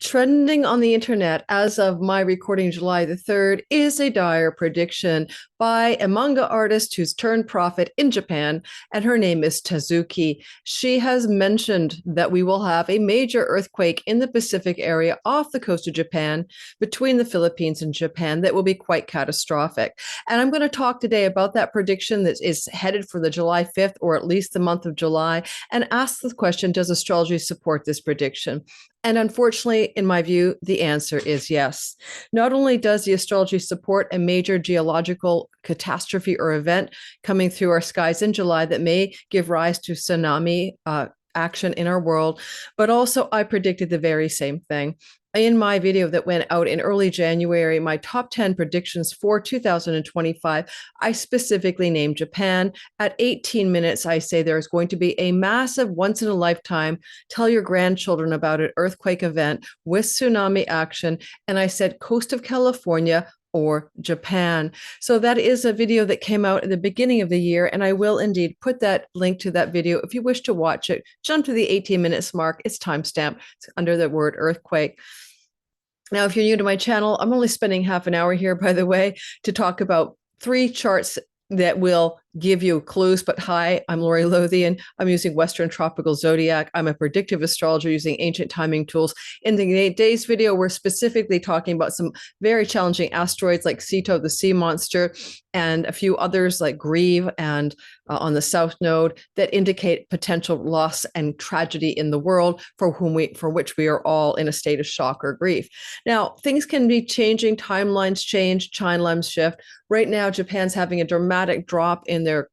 Trending on the internet as of my recording July the 3rd is a dire prediction by a manga artist who's turned prophet in Japan, and her name is Tatsuki. She has mentioned that we will have a major earthquake in the Pacific area off the coast of Japan between the Philippines and Japan that will be quite catastrophic. And I'm going to talk today about that prediction that is headed for the July 5th, or at least the month of July, and ask the question, does astrology support this prediction? And unfortunately, in my view, the answer is yes. Not only does the astrology support a major geological catastrophe or event coming through our skies in July that may give rise to tsunami action in our world, but also I predicted the very same thing. In my video that went out in early January, my top 10 predictions for 2025, I specifically named Japan. At 18 minutes, I say there's going to be a massive once in a lifetime, tell your grandchildren about it, earthquake event with tsunami action. And I said coast of California or Japan. So that is a video that came out at the beginning of the year, and I will indeed put that link to that video if you wish to watch it. Jump to the 18 minutes mark. It's timestamped. It's under the word earthquake. Now, if you're new to my channel, I'm only spending half an hour here, by the way, to talk about 3 charts that will give you clues. But hi, I'm Lori Lothian. I'm using Western Tropical Zodiac. I'm a predictive astrologer using ancient timing tools. In today's video, we're specifically talking about some very challenging asteroids like Ceto, the sea monster, and a few others like Grieve and on the south node that indicate potential loss and tragedy in the world for which we are all in a state of shock or grief. Now, things can be changing, timelines change, timelines shift. Right now, Japan's having a dramatic drop in their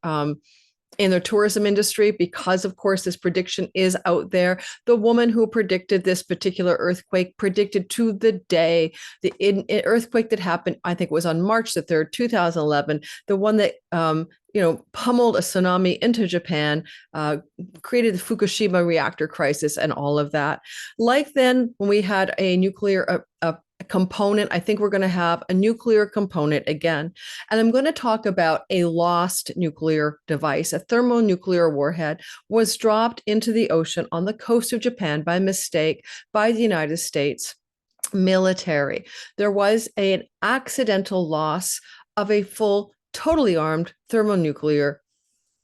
tourism industry because, of course, this prediction is out there. The woman who predicted this particular earthquake predicted to the day the earthquake that happened, I think it was on March the 3rd, 2011, the one that pummeled a tsunami into Japan, created the Fukushima reactor crisis and all of that. Like then, when we had a nuclear component, I think we're going to have a nuclear component again. And I'm going to talk about a lost nuclear device. A thermonuclear warhead was dropped into the ocean on the coast of Japan by mistake by the United States military. There was an accidental loss of a full, totally armed thermonuclear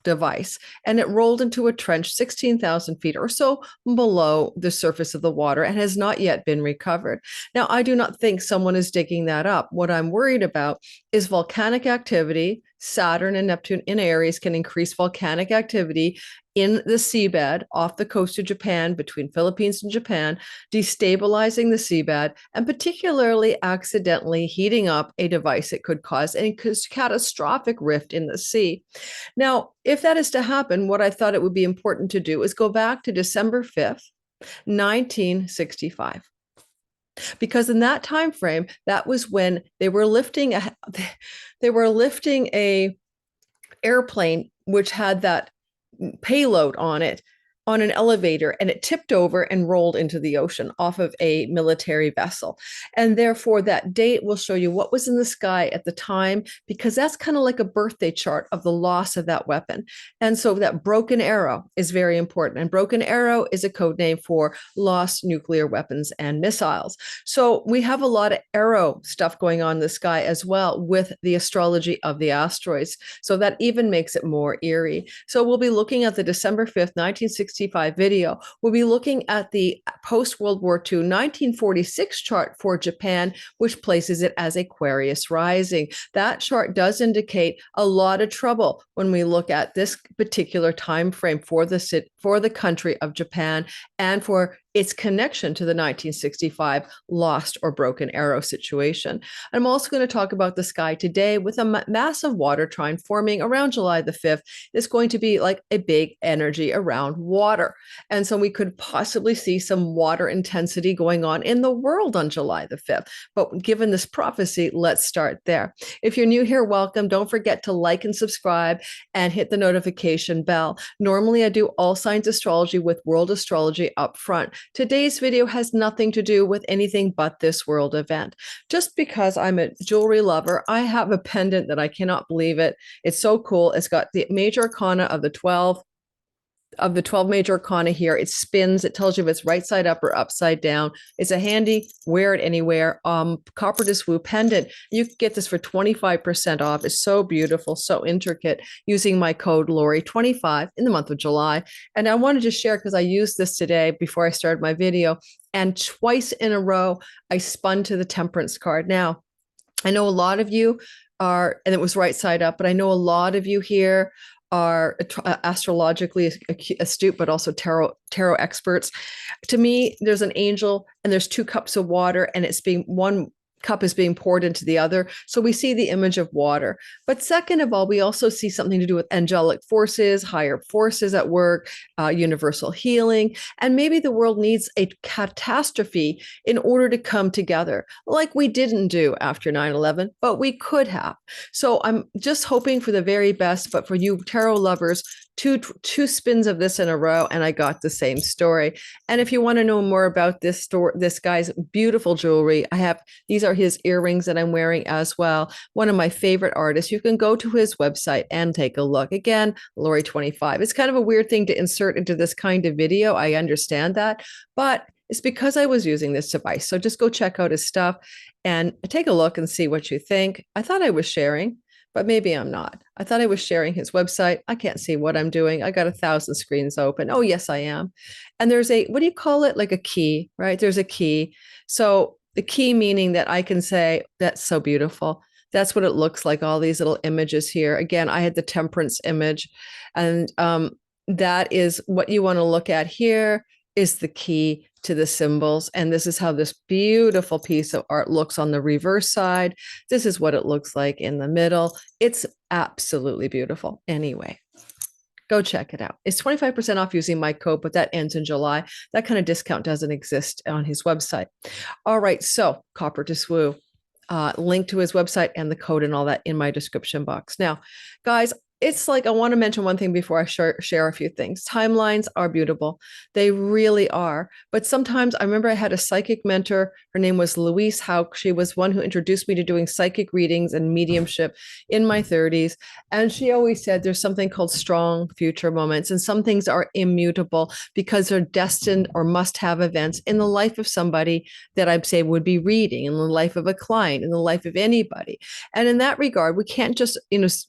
device, and it rolled into a trench 16,000 feet or so below the surface of the water and has not yet been recovered. Now, I do not think someone is digging that up. What I'm worried about is volcanic activity. Saturn and Neptune in Aries can increase volcanic activity in the seabed off the coast of Japan, between Philippines and Japan, destabilizing the seabed and particularly accidentally heating up a device that could cause a catastrophic rift in the sea. Now, if that is to happen, what I thought it would be important to do is go back to December 5th, 1965. Because in that time frame, that was when they were lifting a airplane which had that payload on it on an elevator, and it tipped over and rolled into the ocean off of a military vessel. And therefore, that date will show you what was in the sky at the time, because that's kind of like a birthday chart of the loss of that weapon. And so that broken arrow is very important. And broken arrow is a code name for lost nuclear weapons and missiles. So we have a lot of arrow stuff going on in the sky as well with the astrology of the asteroids. So that even makes it more eerie. So we'll be looking at the December 5th, 1965 video. We'll be looking at the post-World War II 1946 chart for Japan, which places it as Aquarius rising. That chart does indicate a lot of trouble when we look at this particular time frame for the country of Japan and for its connection to the 1965 lost or broken arrow situation. I'm also going to talk about the sky today with a massive water trine forming around July the 5th. It's going to be like a big energy around water. And so we could possibly see some water intensity going on in the world on July the 5th. But given this prophecy, let's start there. If you're new here, welcome. Don't forget to like and subscribe and hit the notification bell. Normally, I do all signs astrology with world astrology up front. Today's video has nothing to do with anything but this world event. Just because I'm a jewelry lover, I have a pendant that I cannot believe it. It's so cool. It's got the major arcana of the 12 of the 12 major arcana here. It spins. It tells you if it's right side up or upside down. It's a handy wear it anywhere. Coppertist Woo pendant. You can get this for 25% off. It's so beautiful, so intricate, using my code Lori25 in the month of July. And I wanted to share because I used this today before I started my video. And twice in a row, I spun to the Temperance card. Now, I know a lot of you are, and it was right side up, but I know a lot of you here are astrologically astute, but also tarot experts. To me, there's an angel and there's 2 cups of water, and it's being one cup is being poured into the other. So we see the image of water. But second of all, we also see something to do with angelic forces, higher forces at work, universal healing. And maybe the world needs a catastrophe in order to come together, like we didn't do after 9/11, but we could have. So I'm just hoping for the very best. But for you tarot lovers, two spins of this in a row, and I got the same story. And if you want to know more about this guy's beautiful jewelry, these are his earrings that I'm wearing as well. One of my favorite artists. You can go to his website and take a look. Again, Lori25. It's kind of a weird thing to insert into this kind of video. I understand that, but it's because I was using this device. So just go check out his stuff and take a look and see what you think. I thought I was sharing, but maybe I'm not. I thought I was sharing his website. I can't see what I'm doing. I got 1,000 screens open. Oh, yes, I am. And there's what do you call it? Like a key, right? There's a key. So the key meaning that I can say, that's so beautiful. That's what it looks like, all these little images here. Again, I had the Temperance image, and that is what you want to look at here is the key to the symbols. And this is how this beautiful piece of art looks on the reverse side. This is what it looks like in the middle. It's absolutely beautiful. Anyway, go check it out. It's 25% off using my code, but that ends in July. That kind of discount doesn't exist on his website. All right, so Coppertist Woo, link to his website and the code and all that in my description box. Now, guys, it's like I want to mention one thing before I share a few things. Timelines are beautiful. They really are. But sometimes I remember I had a psychic mentor. Her name was Louise Hauk. She was one who introduced me to doing psychic readings and mediumship in my 30s. And she always said there's something called strong future moments. And some things are immutable because they're destined or must have events in the life of somebody that I'd say would be reading, in the life of a client, in the life of anybody. And in that regard, we can't just,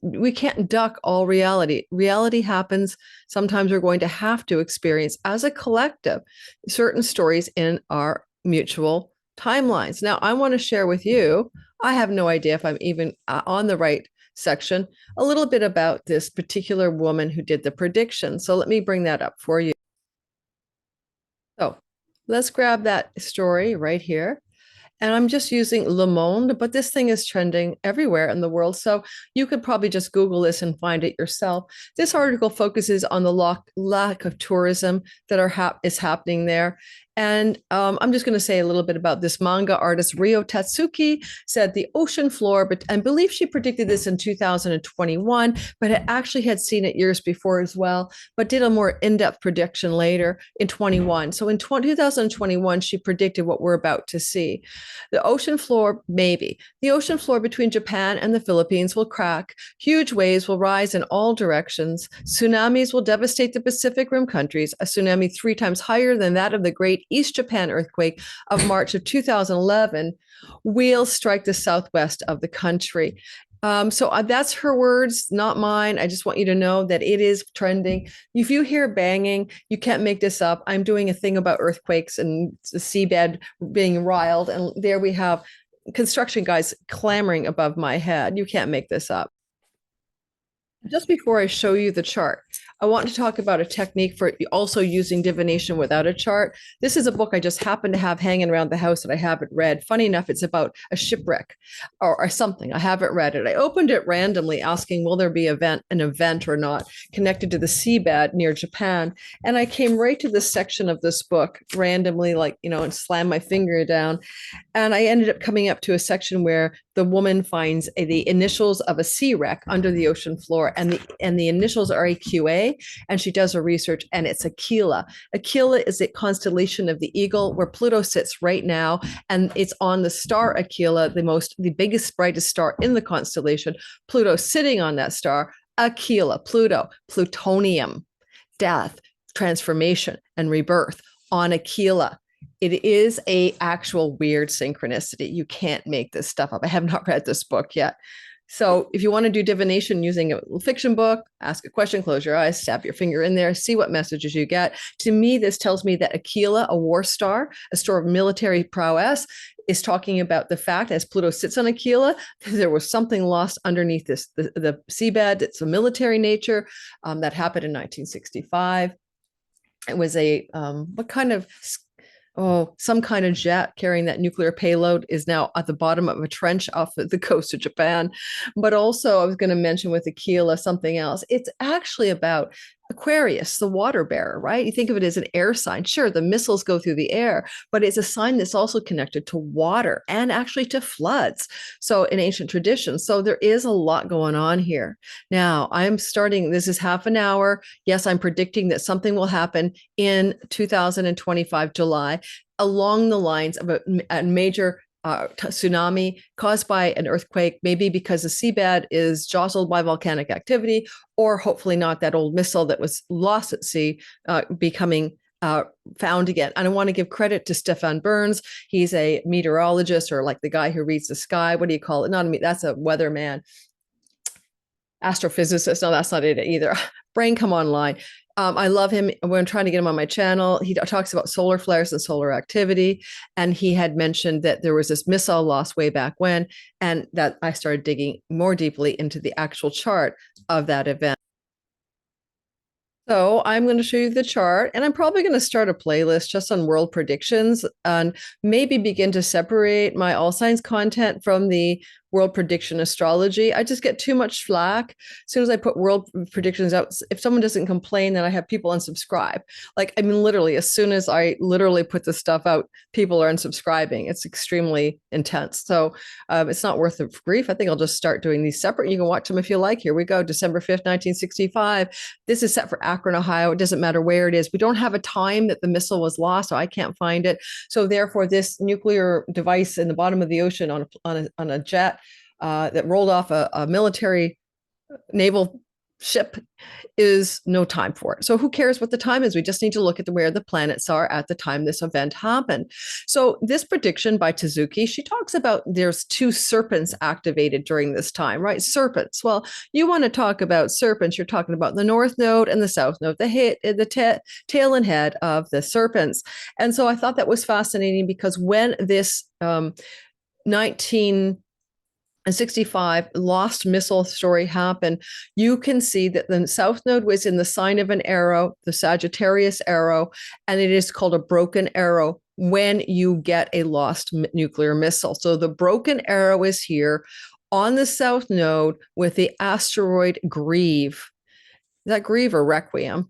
we can't duck all reality. Reality happens. Sometimes we're going to have to experience as a collective certain stories in our mutual timelines. Now, I want to share with you, I have no idea if I'm even on the right section, a little bit about this particular woman who did the prediction. So let me bring that up for you. So let's grab that story right here. And I'm just using Le Monde, but this thing is trending everywhere in the world. So you could probably just Google this and find it yourself. This article focuses on the lack of tourism that is happening there. And I'm just going to say a little bit about this manga artist. Ryo Tatsuki said the ocean floor, but I believe she predicted this in 2021, but actually had seen it years before as well, but did a more in-depth prediction later in 21. So in 2021, she predicted what we're about to see. The ocean floor, maybe. The ocean floor between Japan and the Philippines will crack. Huge waves will rise in all directions. Tsunamis will devastate the Pacific Rim countries, a tsunami 3 times higher than that of the Great East Japan earthquake of March of 2011 will strike the southwest of the country. So that's her words, not mine. I just want you to know that it is trending. If you hear banging, you can't make this up. I'm doing a thing about earthquakes and the seabed being riled. And there we have construction guys clamoring above my head. You can't make this up. Just before I show you the chart, I want to talk about a technique for also using divination without a chart. This is a book I just happen to have hanging around the house that I haven't read. Funny enough, it's about a shipwreck or something. I haven't read it. I opened it randomly asking, will there be an event or not connected to the seabed near Japan? And I came right to this section of this book randomly, and slammed my finger down. And I ended up coming up to a section where the woman finds the initials of a sea wreck under the ocean floor, and the initials are AQA, and she does her research, and it's Aquila. Aquila is a constellation of the eagle where Pluto sits right now, and it's on the star Aquila, the biggest, brightest star in the constellation. Pluto sitting on that star, Aquila, Pluto, plutonium, death, transformation and rebirth on Aquila. It is a actual weird synchronicity. You can't make this stuff up. I have not read this book yet. So if you want to do divination using a fiction book, ask a question, close your eyes, stab your finger in there, see what messages you get. To me, this tells me that Aquila, a war star, a star of military prowess, is talking about the fact, as Pluto sits on Aquila, there was something lost underneath this, the seabed. It's a military nature that happened in 1965. It was a, some kind of jet carrying that nuclear payload is now at the bottom of a trench off the coast of Japan. But also, I was going to mention with Aquila something else. It's actually about Aquarius, the water bearer, right? You think of it as an air sign. Sure, the missiles go through the air, but it's a sign that's also connected to water and actually to floods. So in ancient traditions, so there is a lot going on here. Now I'm starting, this is half an hour. Yes, I'm predicting that something will happen in 2025, July, along the lines of a major tsunami caused by an earthquake, maybe because the seabed is jostled by volcanic activity, or hopefully not that old missile that was lost at sea becoming found again. And I want to give credit to Stefan Burns. He's a meteorologist, or like the guy who reads the sky. What do you call it? That's a weatherman. Astrophysicist. No, that's not it either. Brain come online. I love him. When trying to get him on my channel, he talks about solar flares and solar activity. And he had mentioned that there was this missile loss way back when, and that I started digging more deeply into the actual chart of that event. So I'm going to show you the chart, and I'm probably going to start a playlist just on world predictions and maybe begin to separate my all signs content from the world prediction astrology. I just get too much flack as soon as I put world predictions out. If someone doesn't complain, then I have people unsubscribe. Like, I mean, literally, as soon as I literally put this stuff out, people are unsubscribing. It's extremely intense. So it's not worth the grief. I think I'll just start doing these separate. You can watch them if you like. Here we go. December 5th, 1965. This is set for Akron, Ohio. It doesn't matter where it is. We don't have a time that the missile was lost, so I can't find it. So therefore, this nuclear device in the bottom of the ocean on a jet that rolled off a military naval ship is no time for it. So who cares what the time is? We just need to look at where the planets are at the time this event happened. So this prediction by Tatsuki, she talks about there's two serpents activated during this time, right? Serpents. Well, you want to talk about serpents, you're talking about the north node and the south node, the tail and head of the serpents. And so I thought that was fascinating, because when this 1965 lost missile story happened, you can see that the south node was in the sign of an arrow, the Sagittarius arrow, and it is called a broken arrow when you get a lost nuclear missile. So the broken arrow is here on the south node with the asteroid Grieve. Is that Grieve or Requiem?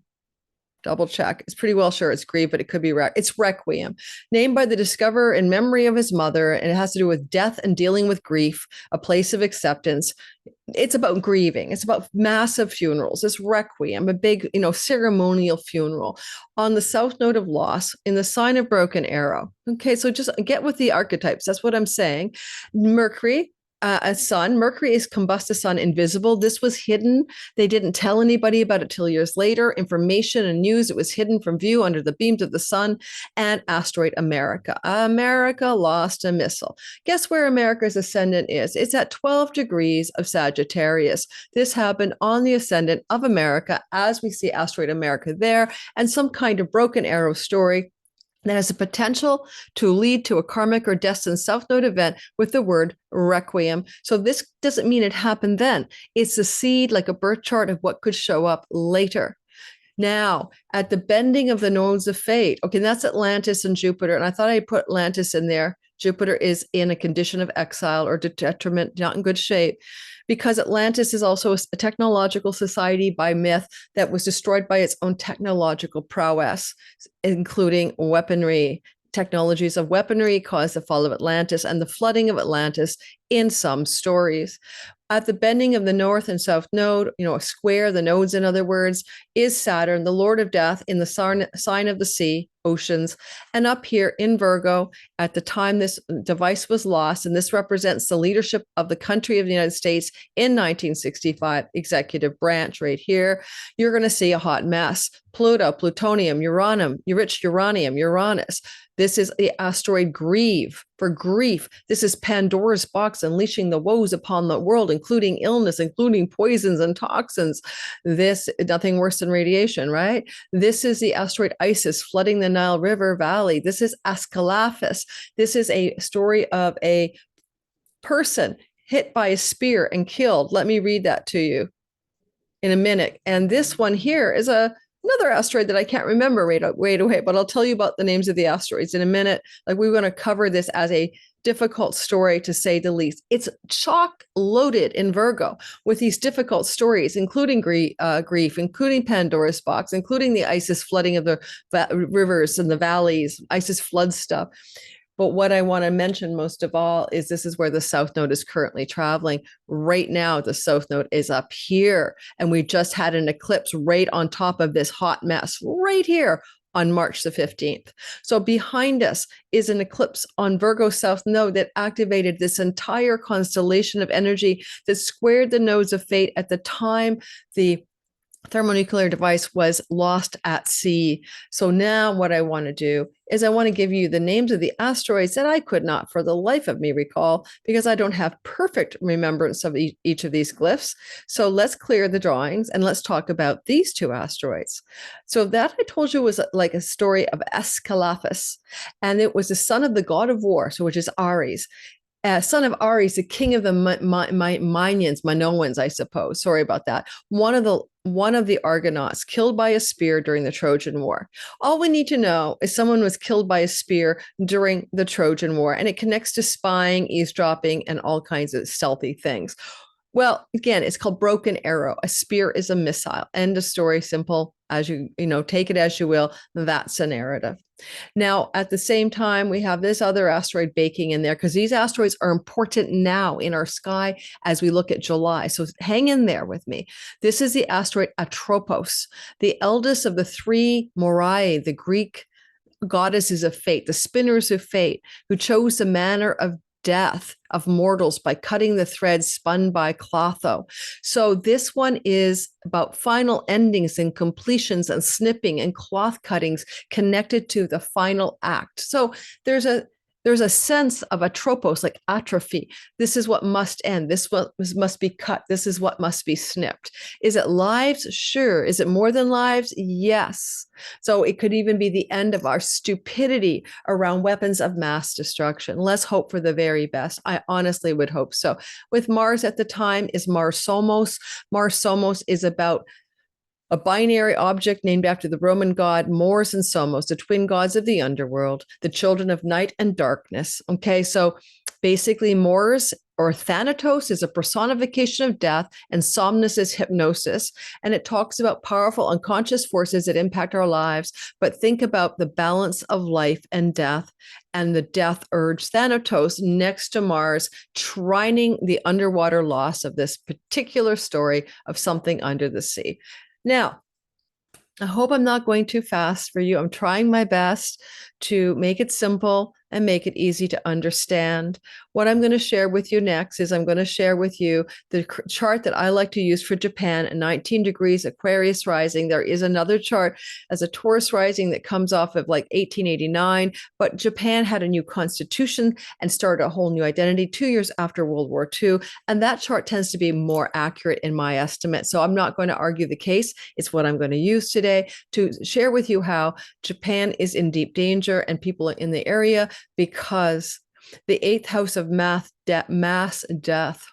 Double check. It's pretty well sure it's Grieve, but it could be it's Requiem, named by the discoverer in memory of his mother, and it has to do with death and dealing with grief, a place of acceptance. It's about grieving. It's about massive funerals. It's Requiem, a big, ceremonial funeral on the south node of loss in the sign of broken arrow. Okay, so just get with the archetypes. That's what I'm saying. Mercury, a sun. Mercury is combust sun, invisible. This was hidden. They didn't tell anybody about it till years later. Information and news, it was hidden from view under the beams of the sun. And asteroid America. America lost a missile. Guess where America's ascendant is? It's at 12 degrees of Sagittarius. This happened on the ascendant of America, as we see asteroid America there, and some kind of broken arrow story that has the potential to lead to a karmic or destined south node event with the word Requiem. So this doesn't mean it happened then. It's a seed, like a birth chart of what could show up later. Now, at the bending of the nodes of fate, okay, that's Atlantis and Jupiter. And I thought I'd put Atlantis in there. Jupiter is in a condition of exile or detriment, not in good shape, because Atlantis is also a technological society by myth that was destroyed by its own technological prowess, including weaponry. Technologies of weaponry caused the fall of Atlantis and the flooding of Atlantis in some stories. At the bending of the north and south node, a square, the nodes, in other words, is Saturn, the Lord of Death, in the sign of the sea, oceans. And up here in Virgo, at the time this device was lost, and this represents the leadership of the country of the United States in 1965, executive branch right here, you're going to see a hot mess. Pluto, plutonium, uranium, rich uranium, Uranus. This is the asteroid Grieve, for grief. This is Pandora's box, unleashing the woes upon the world, including illness, including poisons and toxins. This, nothing worse than radiation, right? This is the asteroid Isis, flooding the Nile River Valley. This is Ascalaphus. This is a story of a person hit by a spear and killed. Let me read that to you in a minute. And this one here is another asteroid that I can't remember right away, but I'll tell you about the names of the asteroids in a minute. Like, we're going to cover this as a difficult story, to say the least. It's chock loaded in Virgo with these difficult stories, including grief, including Pandora's box, including the Isis flooding of the rivers and the valleys, Isis flood stuff. But what I want to mention most of all is this is where the South Node is currently traveling. Right now, the South Node is up here. And we just had an eclipse right on top of this hot mess right here on March the 15th. So behind us is an eclipse on Virgo South Node that activated this entire constellation of energy that squared the nodes of fate at the time the thermonuclear device was lost at sea. So now what I want to do is I want to give you the names of the asteroids that I could not for the life of me recall, because I don't have perfect remembrance of each of these glyphs. So let's clear the drawings and let's talk about these two asteroids. So that I told you was like a story of Ascalaphus, and it was the son of the god of war, so which is Ares. Son of Ares, the king of the Minoans, I suppose. Sorry about that. One of the Argonauts killed by a spear during the Trojan War. All we need to know is someone was killed by a spear during the Trojan War, and it connects to spying, eavesdropping, and all kinds of stealthy things. Well, again, it's called broken arrow. A spear is a missile. End of story. Simple as you take it as you will. That's a narrative. Now, at the same time, we have this other asteroid baking in there, because these asteroids are important now in our sky as we look at July. So hang in there with me. This is the asteroid Atropos, the eldest of the three Moirai, the Greek goddesses of fate, the spinners of fate, who chose the manner of death of mortals by cutting the threads spun by Clotho. So this one is about final endings and completions and snipping and cloth cuttings connected to the final act. So there's a sense of atropos, like atrophy. This is what must end. This what must be cut. This is what must be snipped. Is it lives? Sure. Is it more than lives? Yes. So it could even be the end of our stupidity around weapons of mass destruction. Let's hope for the very best. I honestly would hope so. With Mars at the time is Mars Somos. Mars Somos is about a binary object named after the Roman god Mors and Somos, the twin gods of the underworld, the children of night and darkness. Okay, so basically Mors, or Thanatos, is a personification of death, and Somnus is hypnosis. And it talks about powerful unconscious forces that impact our lives. But think about the balance of life and death, and the death urge Thanatos next to Mars, trining the underwater loss of this particular story of something under the sea. Now, I hope I'm not going too fast for you. I'm trying my best to make it simple and make it easy to understand. What I'm going to share with you next is I'm going to share with you the chart that I like to use for Japan, 19 degrees Aquarius rising. There is another chart as a Taurus rising that comes off of like 1889, but Japan had a new constitution and started a whole new identity 2 years after World War II. And that chart tends to be more accurate in my estimate. So I'm not going to argue the case. It's what I'm going to use today to share with you how Japan is in deep danger and people in the area, because the 8th house of mass death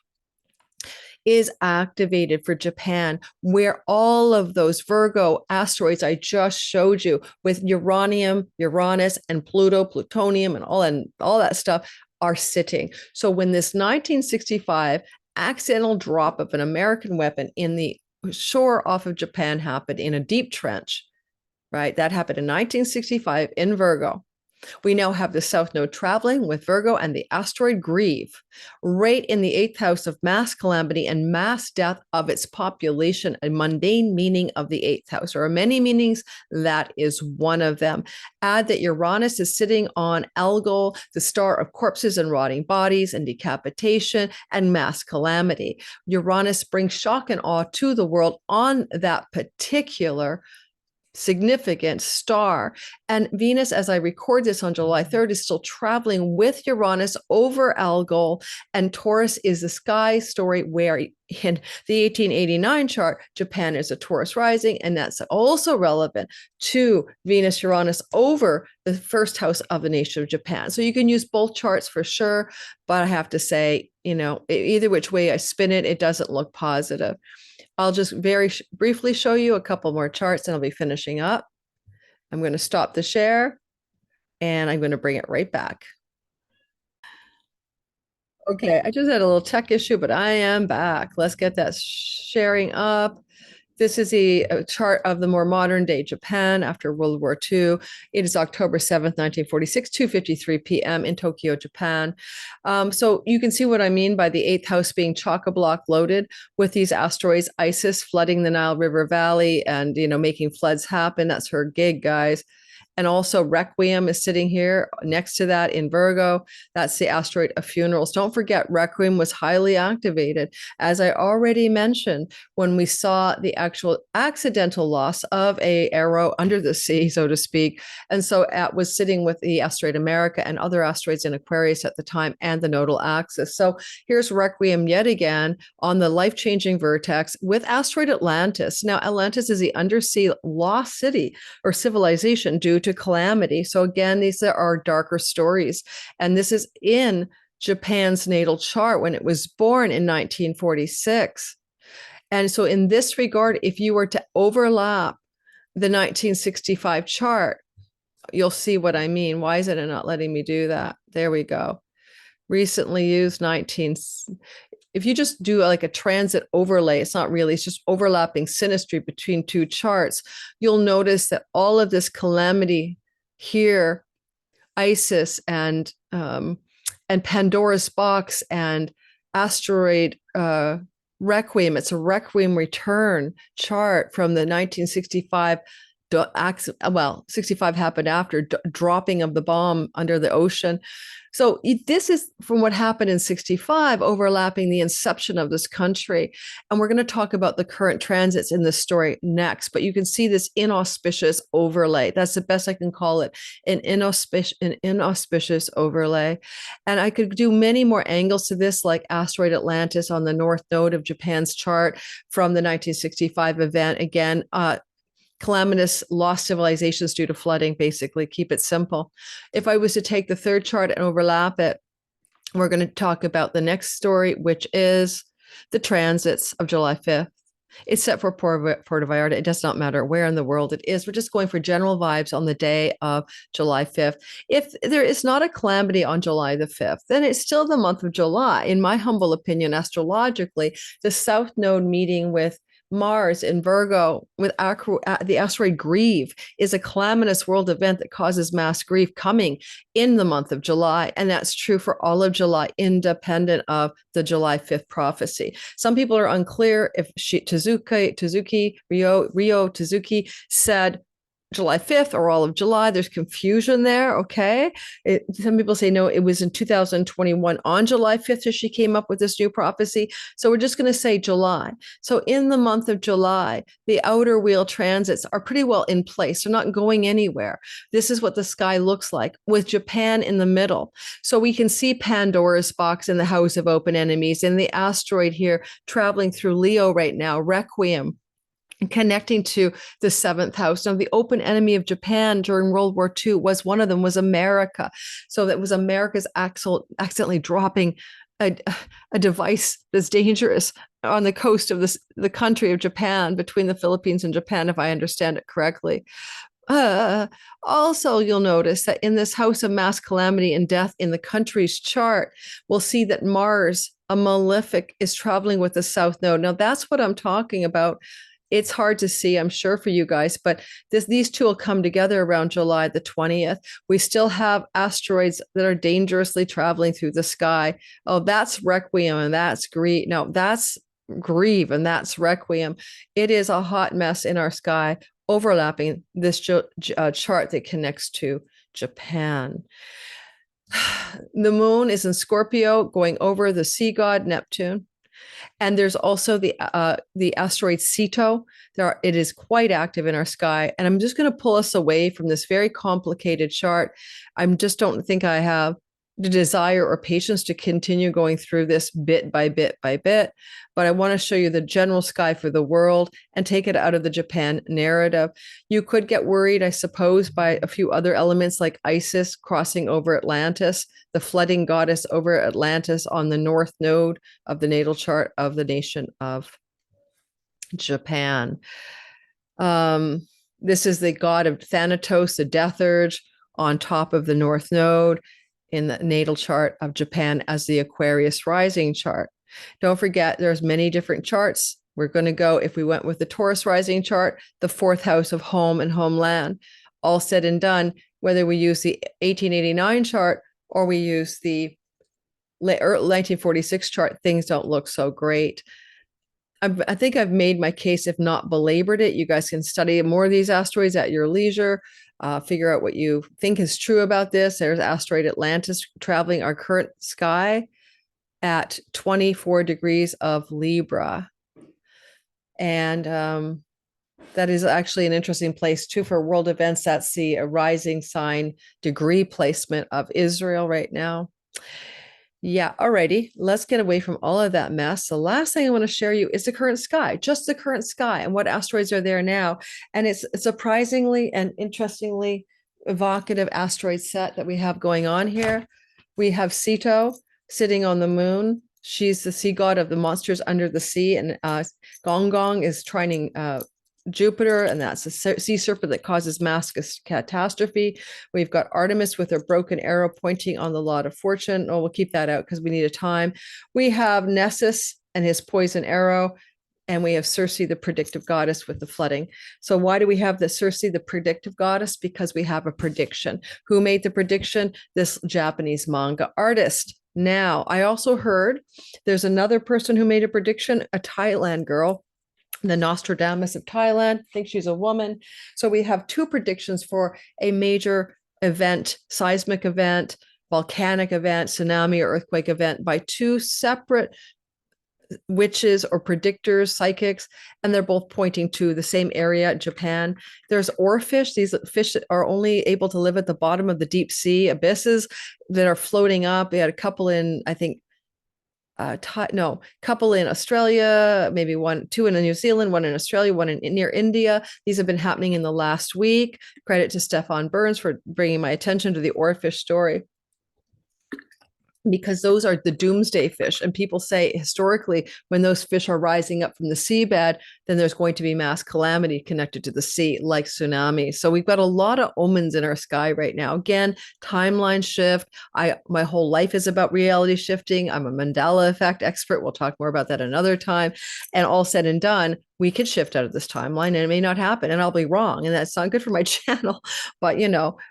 is activated for Japan, where all of those Virgo asteroids I just showed you with uranium, Uranus, and Pluto, plutonium, and all that stuff are sitting. So when this 1965 accidental drop of an American weapon in the shore off of Japan happened in a deep trench, right? That happened in 1965 in Virgo. We now have the South Node traveling with Virgo and the asteroid Grieve, right in the 8th house of mass calamity and mass death of its population, a mundane meaning of the 8th house. There are many meanings. That is one of them. Add that Uranus is sitting on Algol, the star of corpses and rotting bodies and decapitation and mass calamity. Uranus brings shock and awe to the world on that particular significant star. And Venus, as I record this on July 3rd, is still traveling with Uranus over Algol, and Taurus is the sky story where in the 1889 chart, Japan is a Taurus rising, and that's also relevant to Venus Uranus over the first house of the nation of Japan. So you can use both charts for sure, but I have to say, either which way I spin it, it doesn't look positive. I'll just very briefly show you a couple more charts and I'll be finishing up. I'm going to stop the share and I'm going to bring it right back. Okay, I just had a little tech issue, but I am back. Let's get that sharing up. This is a chart of the more modern day Japan after World War II. It is October 7th, 1946, 2:53 p.m. in Tokyo, Japan. So you can see what I mean by the 8th house being chock-a-block loaded with these asteroids, Isis flooding the Nile River Valley and, making floods happen. That's her gig, guys. And also Requiem is sitting here next to that in Virgo. That's the asteroid of funerals. Don't forget, Requiem was highly activated, as I already mentioned, when we saw the actual accidental loss of a arrow under the sea, so to speak. And so it was sitting with the asteroid America and other asteroids in Aquarius at the time and the nodal axis. So here's Requiem yet again on the life-changing vertex with asteroid Atlantis. Now, Atlantis is the undersea lost city or civilization due to calamity. So again, these are darker stories. And this is in Japan's natal chart when it was born in 1946. And so in this regard, if you were to overlap the 1965 chart, you'll see what I mean. Why is it not letting me do that? There we go. Recently used 19. If you just do like a transit overlay, it's not really, it's just overlapping synastry between two charts, you'll notice that all of this calamity here, Isis and Pandora's box and asteroid Requiem, it's a Requiem return chart from the 1965 well, 65 happened after dropping of the bomb under the ocean. So this is from what happened in 65, overlapping the inception of this country. And we're going to talk about the current transits in this story next, but you can see this inauspicious overlay. That's the best I can call it, an inauspicious overlay. And I could do many more angles to this, like asteroid Atlantis on the north node of Japan's chart from the 1965 event. Again, calamitous lost civilizations due to flooding, basically, keep it simple. If I was to take the third chart and overlap it, we're going to talk about the next story, which is the transits of July 5th. It's set for Puerto Vallarta. It does not matter where in the world it is. We're just going for general vibes on the day of July 5th. If there is not a calamity on July the 5th, then it's still the month of July. In my humble opinion, astrologically, the South Node meeting with Mars in Virgo with the asteroid Grieve is a calamitous world event that causes mass grief coming in the month of July. And that's true for all of July, independent of the July 5th prophecy. Some people are unclear if Ryo Tatsuki said July 5th or all of July. There's confusion there, okay? Some people say, no, it was in 2021 on July 5th that she came up with this new prophecy. So we're just going to say July. So in the month of July, the outer wheel transits are pretty well in place. They're not going anywhere. This is what the sky looks like with Japan in the middle. So we can see Pandora's box in the house of open enemies and the asteroid here traveling through Leo right now, Requiem, connecting to the 7th house. Now, the open enemy of Japan during World War II was one of them was America. So that was America's accidentally dropping a device that's dangerous on the coast of the country of Japan, between the Philippines and Japan, if I understand it correctly. Also, you'll notice that in this house of mass calamity and death in the country's chart, we'll see that Mars, a malefic, is traveling with the South Node. Now, that's what I'm talking about. It's hard to see, I'm sure, for you guys, but these two will come together around July the 20th. We still have asteroids that are dangerously traveling through the sky. Oh, that's Requiem and that's Grieve. No, that's Grieve and that's Requiem. It is a hot mess in our sky, overlapping this chart that connects to Japan. The moon is in Scorpio, going over the sea god Neptune. And there's also the asteroid Ceto. It is quite active in our sky. And I'm just going to pull us away from this very complicated chart. I just don't think I have the desire or patience to continue going through this bit by bit by bit. But I want to show you the general sky for the world and take it out of the Japan narrative. You could get worried, I suppose, by a few other elements like Isis crossing over Atlantis, the flooding goddess over Atlantis on the north node of the natal chart of the nation of Japan. This is the god of Thanatos, the death urge, on top of the north node in the natal chart of Japan as the Aquarius rising chart. Don't forget, there's many different charts. We're going to go, if we went with the Taurus rising chart, the fourth house of home and homeland. All said and done, whether we use the 1889 chart or we use the 1946 chart, things don't look so great. I think I've made my case, if not belabored it. You guys can study more of these asteroids at your leisure. Figure out what you think is true about this. There's asteroid Atlantis traveling our current sky at 24 degrees of Libra. And that is actually an interesting place too for world events. That's the rising sign degree placement of Israel right now. Yeah, alrighty. Let's get away from all of that mess. The last thing I want to share you is the current sky, just the current sky and what asteroids are there now. And it's surprisingly and interestingly evocative asteroid set that we have going on here. We have Ceto sitting on the moon. She's the sea god of the monsters under the sea, and Gong Gong is trining Jupiter, and that's a sea serpent that causes mass catastrophe. We've got Artemis with her broken arrow pointing on the lot of fortune. Oh, we'll keep that out because we need a time. We have Nessus and his poison arrow, and we have Circe, the predictive goddess, with the flooding. So why do we have the Circe, the predictive goddess? Because we have a prediction. Who made the prediction? This Japanese manga artist. Now, I also heard there's another person who made a prediction, a Thailand girl, the Nostradamus of Thailand. I think she's a woman. So we have two predictions for a major event, seismic event, volcanic event, tsunami or earthquake event by two separate witches or predictors, psychics, and they're both pointing to the same area, Japan. There's oarfish. These fish are only able to live at the bottom of the deep sea abysses that are floating up. We had a couple in, I think, couple in Australia, maybe two in New Zealand, one in Australia, one near India. These have been happening in the last week. Credit to Stefan Burns for bringing my attention to the oarfish story, because those are the doomsday fish. And people say historically, when those fish are rising up from the seabed, then there's going to be mass calamity connected to the sea, like tsunami. So we've got a lot of omens in our sky right now. Again, timeline shift. My whole life is about reality shifting. I'm a Mandela effect expert. We'll talk more about that another time. And all said and done, we could shift out of this timeline and it may not happen and I'll be wrong. And that's not good for my channel. But,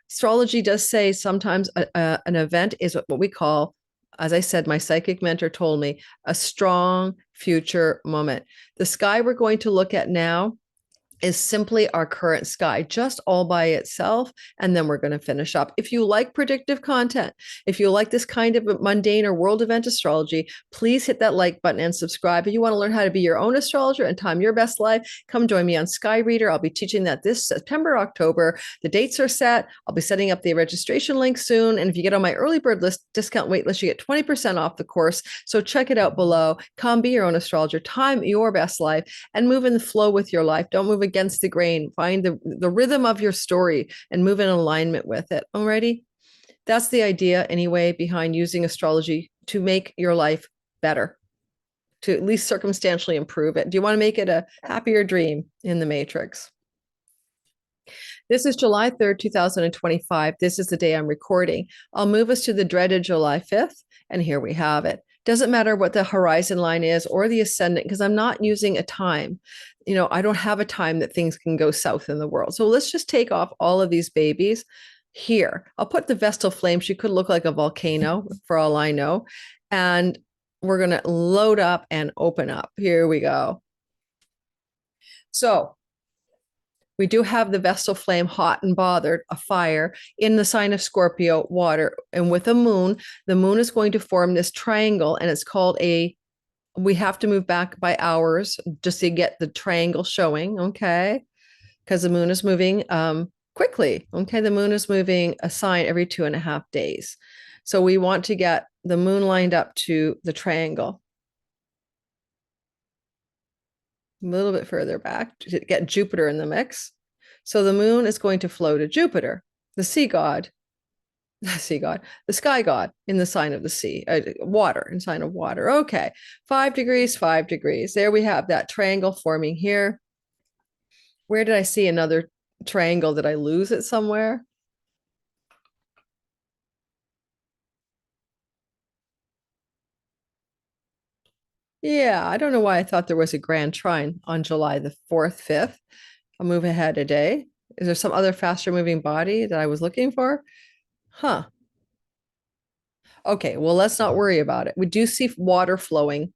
astrology does say sometimes an event is what we call, as I said, my psychic mentor told me, a strong future moment. The sky we're going to look at now is simply our current sky, just all by itself. And then we're going to finish up. If you like predictive content, if you like this kind of mundane or world event astrology, please hit that like button and subscribe. If you want to learn how to be your own astrologer and time your best life, come join me on Sky Reader. I'll be teaching that this September, October. The dates are set. I'll be setting up the registration link soon. And if you get on my early bird list, discount wait list, you get 20% off the course. So check it out below. Come be your own astrologer, time your best life, and move in the flow with your life. Don't move against the grain. Find the rhythm of your story and move in alignment with it. Alrighty? That's the idea anyway behind using astrology to make your life better, to at least circumstantially improve it. Do you want to make it a happier dream in the matrix? This is July 3rd, 2025. This is the day I'm recording. I'll move us to the dreaded July 5th, and here we have it. Doesn't matter what the horizon line is or the ascendant, because I'm not using a time. I don't have a time that things can go south in the world. So let's just take off all of these babies here. I'll put the Vestal Flame. She could look like a volcano for all I know. And we're going to load up and open up. Here we go. So we do have the Vestal Flame hot and bothered, a fire in the sign of Scorpio, water. And with a moon, the moon is going to form this triangle, and it's called we have to move back by hours just to get the triangle showing, okay? Because the moon is moving quickly, okay? The moon is moving a sign every 2.5 days. So we want to get the moon lined up to the triangle. A little bit further back to get Jupiter in the mix. So the moon is going to flow to Jupiter, the sea god, the sky god in the sign of the sea, water, in sign of water. Okay, 5 degrees, 5 degrees. There we have that triangle forming here. Where did I see another triangle? Did I lose it somewhere? Yeah, I don't know why I thought there was a grand trine on July the 4th, 5th. I'll move ahead a day. Is there some other faster moving body that I was looking for? Huh. Okay, well, let's not worry about it. We do see water flowing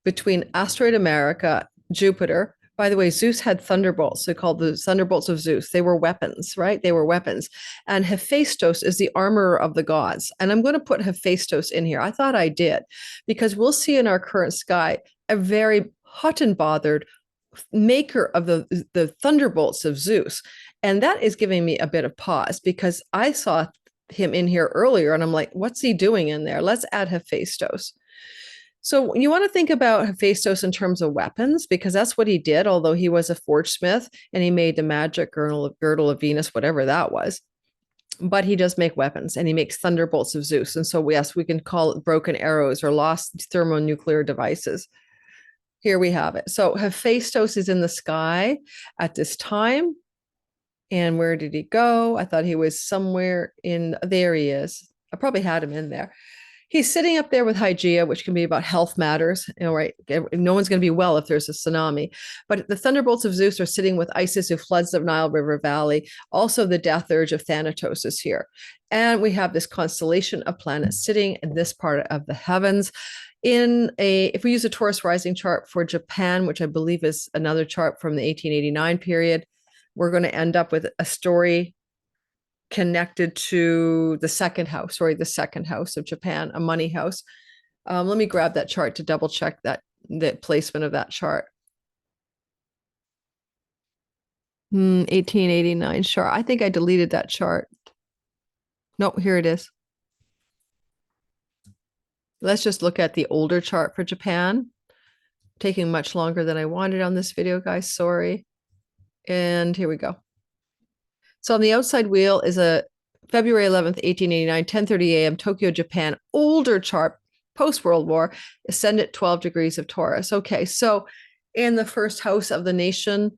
between asteroid America, Jupiter. By the way, Zeus had thunderbolts. They called the thunderbolts of Zeus. They were weapons, right? They were weapons. And Hephaestus is the armorer of the gods. And I'm going to put Hephaestus in here. I thought I did, because we'll see in our current sky a very hot and bothered maker of the thunderbolts of Zeus. And that is giving me a bit of pause, because I saw him in here earlier and I'm like, what's he doing in there? Let's add Hephaestus. So you want to think about Hephaestus in terms of weapons, because that's what he did, although he was a forge smith and he made the magic girdle of Venus, whatever that was. But he does make weapons, and he makes thunderbolts of Zeus. And so, yes, we can call it broken arrows or lost thermonuclear devices. Here we have it. So Hephaestus is in the sky at this time. And where did he go? I thought he was somewhere there he is. I probably had him in there. He's sitting up there with Hygeia, which can be about health matters. Right? No one's going to be well if there's a tsunami. But the thunderbolts of Zeus are sitting with Isis, who floods the Nile River Valley. Also, the death urge of Thanatos is here. And we have this constellation of planets sitting in this part of the heavens. If we use a Taurus rising chart for Japan, which I believe is another chart from the 1889 period, we're going to end up with a story connected to the second house of Japan, a money house. Let me grab that chart to double check the placement of that chart. 1889, sure. I think I deleted that chart. No, here it is. Let's just look at the older chart for Japan. Taking much longer than I wanted on this video, guys. Sorry. And here we go. So on the outside wheel is a February 11th, 1889, 10:30 a.m., Tokyo, Japan, older chart, post-World War, ascendant 12 degrees of Taurus. Okay, so in the first house of the nation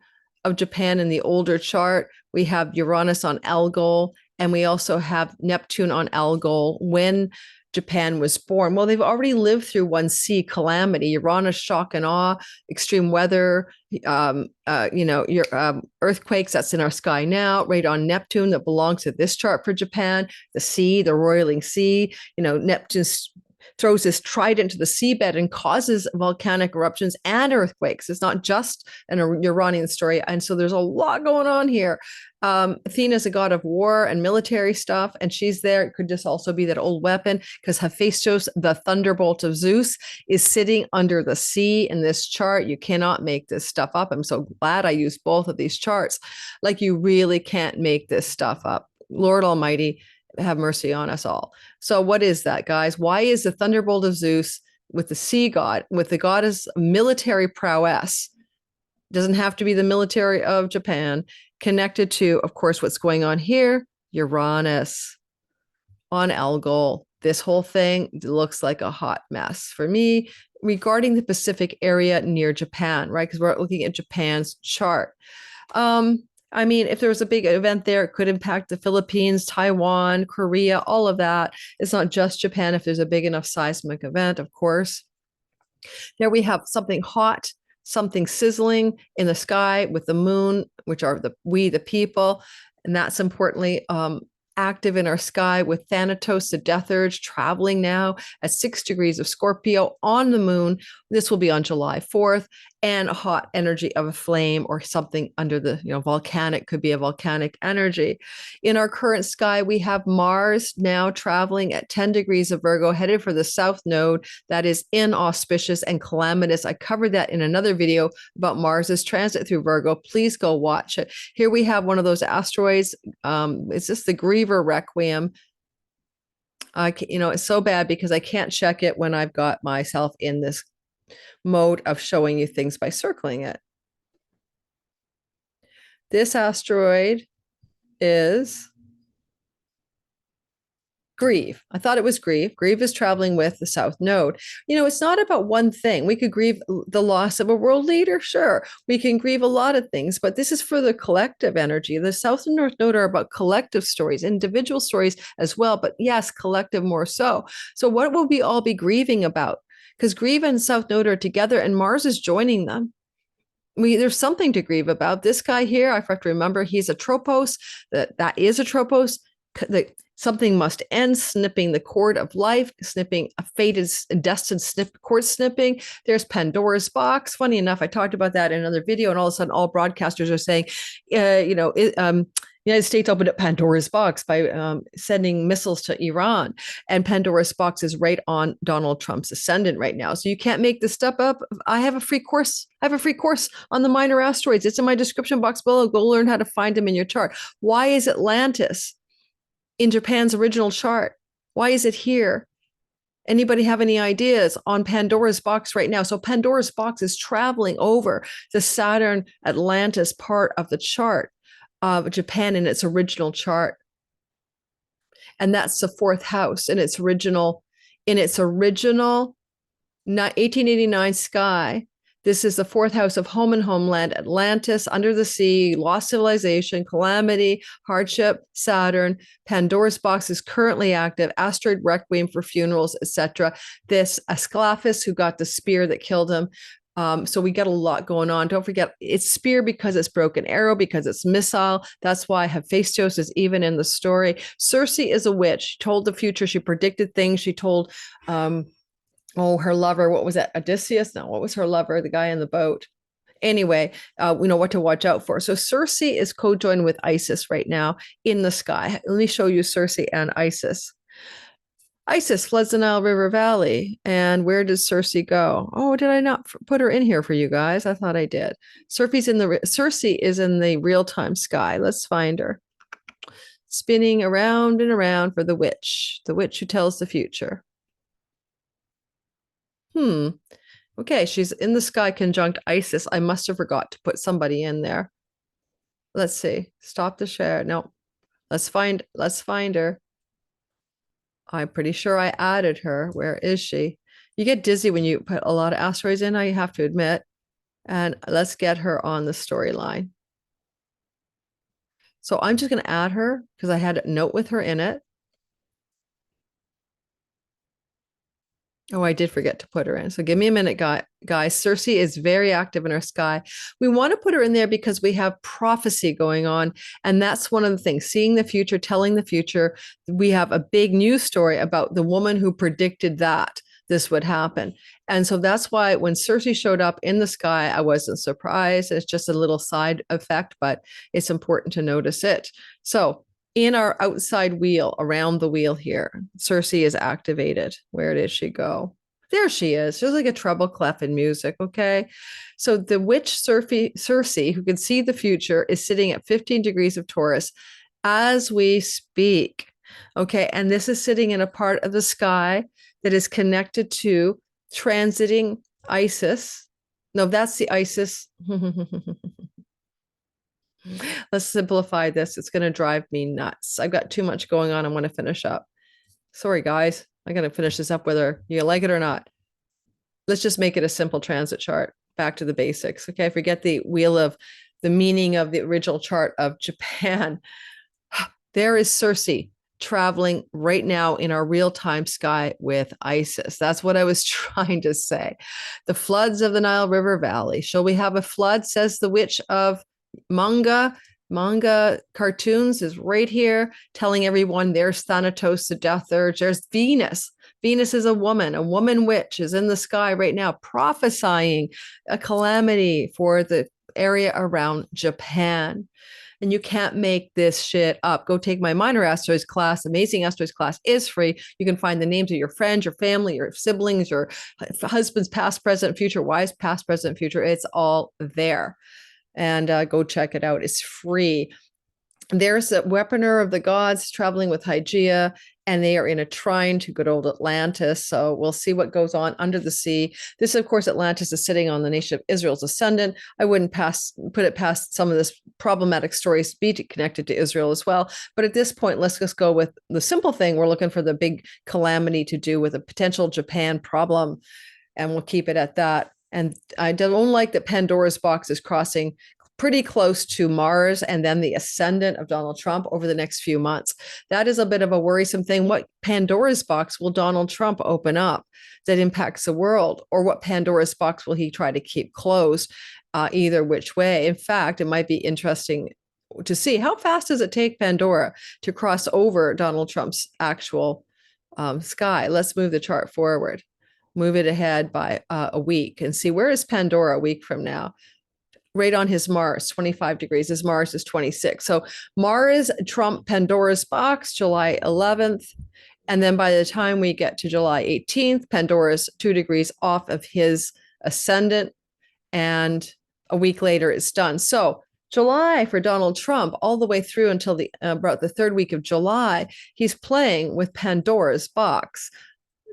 of Japan in the older chart, we have Uranus on Algol, and we also have Neptune on Algol when Japan was born. Well, they've already lived through one sea calamity, Uranus shock and awe, extreme weather, earthquakes that's in our sky now, right on Neptune that belongs to this chart for Japan, the sea, the roiling sea, Neptune throws this trident to the seabed and causes volcanic eruptions and earthquakes. It's not just an Uranian story. And so there's a lot going on here. Athena is a god of war and military stuff, and she's there. It could just also be that old weapon, because Hephaestus, the thunderbolt of Zeus, is sitting under the sea in this chart. You cannot make this stuff up. I'm so glad I used both of these charts. Like, you really can't make this stuff up. Lord Almighty, have mercy on us all. So what is that, guys? Why is the thunderbolt of Zeus with the sea god, with the goddess military prowess, doesn't have to be the military of Japan, connected to, of course, what's going on here? Uranus on Algol. This whole thing looks like a hot mess for me regarding the Pacific area near Japan, right? Because we're looking at Japan's chart. If there was a big event there, it could impact the Philippines, Taiwan, Korea, all of that. It's not just Japan if there's a big enough seismic event, of course. There we have something hot something sizzling in the sky with the moon, which are the people. And that's importantly active in our sky with Thanatos, the death urge, traveling now at 6 degrees of Scorpio on the moon. This will be on July 4th, and a hot energy of a flame or something under the, volcanic, could be a volcanic energy. In our current sky, we have Mars now traveling at 10 degrees of Virgo, headed for the south node. That is inauspicious and calamitous. I covered that in another video about Mars's transit through Virgo. Please go watch it. Here we have one of those asteroids. It's just the Griever Requiem. It's so bad because I can't check it when I've got myself in this mode of showing you things by circling it. This asteroid is Grieve. I thought it was Grieve. Grieve is traveling with the South Node. It's not about one thing. We could grieve the loss of a world leader. Sure. We can grieve a lot of things, but this is for the collective energy. The South and North Node are about collective stories, individual stories as well, but yes, collective more so. So what will we all be grieving about? Because Grieve and South Node are together and Mars is joining them. There's something to grieve about. This guy here, I have to remember, he's a tropos. That is a tropos. Something must end, snipping the cord of life, snipping a fated, destined cord snipping. There's Pandora's box. Funny enough, I talked about that in another video, and all of a sudden, all broadcasters are saying, the United States opened up Pandora's box by sending missiles to Iran, and Pandora's box is right on Donald Trump's ascendant right now. So you can't make this stuff up. I have a free course. I have a free course on the minor asteroids. It's in my description box below. Go learn how to find them in your chart. Why is Atlantis in Japan's original chart? Why is it here? Anybody have any ideas on Pandora's box right now? So Pandora's box is traveling over the Saturn Atlantis part of the chart of Japan in its original chart. And that's the fourth house in its original 1889 sky. This is the fourth house of home and homeland, Atlantis, under the sea, lost civilization, calamity, hardship, Saturn. Pandora's box is currently active, asteroid requiem for funerals, etc. This Asclepius, who got the spear that killed him. So we got a lot going on. Don't forget, it's spear because it's broken arrow, because it's missile. That's why Hephaestus is even in the story. Circe is a witch. She told the future. She predicted things. She told... her lover, what was that? Odysseus? No, what was her lover? The guy in the boat. Anyway, we know what to watch out for. So Circe is co-joined with Isis right now in the sky. Let me show you Circe and Isis. Isis floods the Nile River Valley. And where does Circe go? Oh, did I not put her in here for you guys? I thought I did. Circe is in the real-time sky. Let's find her. Spinning around and around for the witch who tells the future. Okay, she's in the sky conjunct Isis. I must have forgot to put somebody in there. Let's see. Stop the share. No. Let's find her. I'm pretty sure I added her. Where is she? You get dizzy when you put a lot of asteroids in, I have to admit. And let's get her on the storyline. So I'm just going to add her because I had a note with her in it. Oh, I did forget to put her in. So give me a minute, guys. Circe is very active in our sky. We want to put her in there because we have prophecy going on. And that's one of the things, seeing the future, telling the future. We have a big news story about the woman who predicted that this would happen. And so that's why when Circe showed up in the sky, I wasn't surprised. It's just a little side effect, but it's important to notice it. So in our outside wheel, around the wheel here, Circe is activated. Where did she go? There she is. She's like a treble clef in music, okay? So the witch Circe, who can see the future, is sitting at 15 degrees of Taurus as we speak, okay? And this is sitting in a part of the sky that is connected to transiting Isis. No, that's the Isis. Let's simplify this. It's going to drive me nuts. I've got too much going on. I want to finish up. Sorry, guys. I got to finish this up whether you like it or not. Let's just make it a simple transit chart. Back to the basics. Okay. Forget the wheel of the meaning of the original chart of Japan. There is Circe traveling right now in our real-time sky with Isis. That's what I was trying to say. The floods of the Nile River Valley. Shall we have a flood, says the witch of manga. Manga cartoons is right here telling everyone there's Thanatos, the death urge. There's Venus. Venus is a woman witch is in the sky right now, prophesying a calamity for the area around Japan. And you can't make this shit up. Go take my minor asteroids class. Amazing Asteroids class is free. You can find the names of your friends, your family, your siblings, your husband's past, present, future, wives, past, present, future. It's all there. And go check it out. It's free. There's a weaponer of the gods traveling with Hygeia, and they are in a trine to good old Atlantis. So we'll see what goes on under the sea. This, of course, Atlantis is sitting on the nation of Israel's ascendant. I wouldn't put it past some of this problematic stories to be connected to Israel as well. But at this point, let's just go with the simple thing. We're looking for the big calamity to do with a potential Japan problem, and we'll keep it at that. And I don't like that Pandora's box is crossing pretty close to Mars and then the ascendant of Donald Trump over the next few months. That is a bit of a worrisome thing. What Pandora's box will Donald Trump open up that impacts the world? Or what Pandora's box will he try to keep closed? Either which way. In fact, it might be interesting to see how fast does it take Pandora to cross over Donald Trump's actual sky. Let's move the chart forward. Move it ahead by a week and see where is Pandora a week from now. Right on his Mars, 25 degrees. His Mars is 26. So Mars, Trump, Pandora's box, July 11th. And then by the time we get to July 18th, Pandora's 2 degrees off of his ascendant. And a week later, it's done. So July for Donald Trump, all the way through until about the third week of July, he's playing with Pandora's box.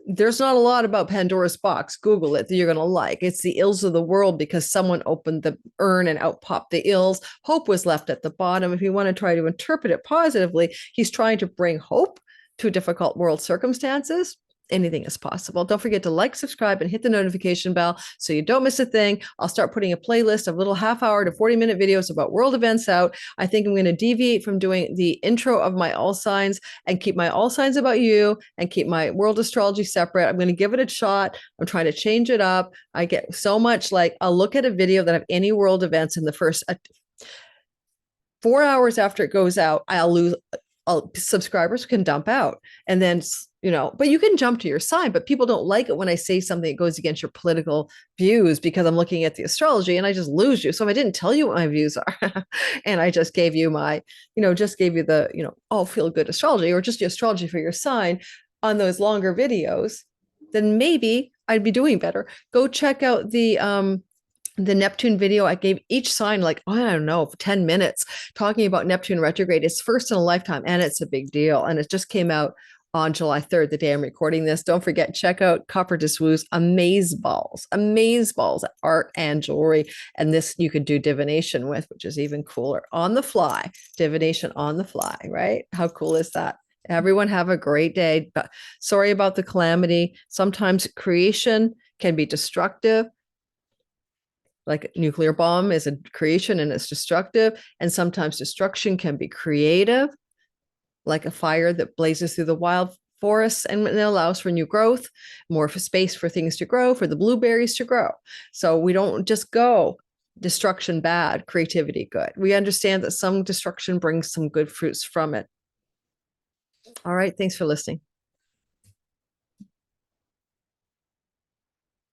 There's not a lot about Pandora's box. Google it that you're going to like. It's the ills of the world because someone opened the urn and out popped the ills. Hope was left at the bottom. If you want to try to interpret it positively, he's trying to bring hope to difficult world circumstances. Anything is possible. Don't forget to like, subscribe, and hit the notification bell so you don't miss a thing. I'll start putting a playlist of little half-hour to 40-minute videos about world events out. I think I'm going to deviate from doing the intro of my all signs and keep my all signs about you and keep my world astrology separate. I'm going to give it a shot. I'm trying to change it up. I get so much like I'll look at a video that have any world events in the first 4 hours after it goes out. I'll lose. Subscribers can dump out, and then but you can jump to your side, but people don't like it when I say something that goes against your political views because I'm looking at the astrology and I just lose you. So if I didn't tell you what my views are and I just gave you my, just gave you the, all feel good astrology or just the astrology for your sign on those longer videos, then maybe I'd be doing better. Go check out the Neptune video. I gave each sign I don't know, 10 minutes talking about Neptune retrograde. It's first in a lifetime and it's a big deal. And it just came out on July 3rd, the day I'm recording this. Don't forget, check out Coppertist Woo's amaze balls, art and jewelry. And this you could do divination with, which is even cooler. On the fly, divination on the fly, right? How cool is that? Everyone have a great day. But sorry about the calamity. Sometimes creation can be destructive. Like a nuclear bomb is a creation and it's destructive. And sometimes destruction can be creative, like a fire that blazes through the wild forests and it allows for new growth, more space for things to grow, for the blueberries to grow. So we don't just go destruction bad, creativity good. We understand that some destruction brings some good fruits from it. All right. Thanks for listening.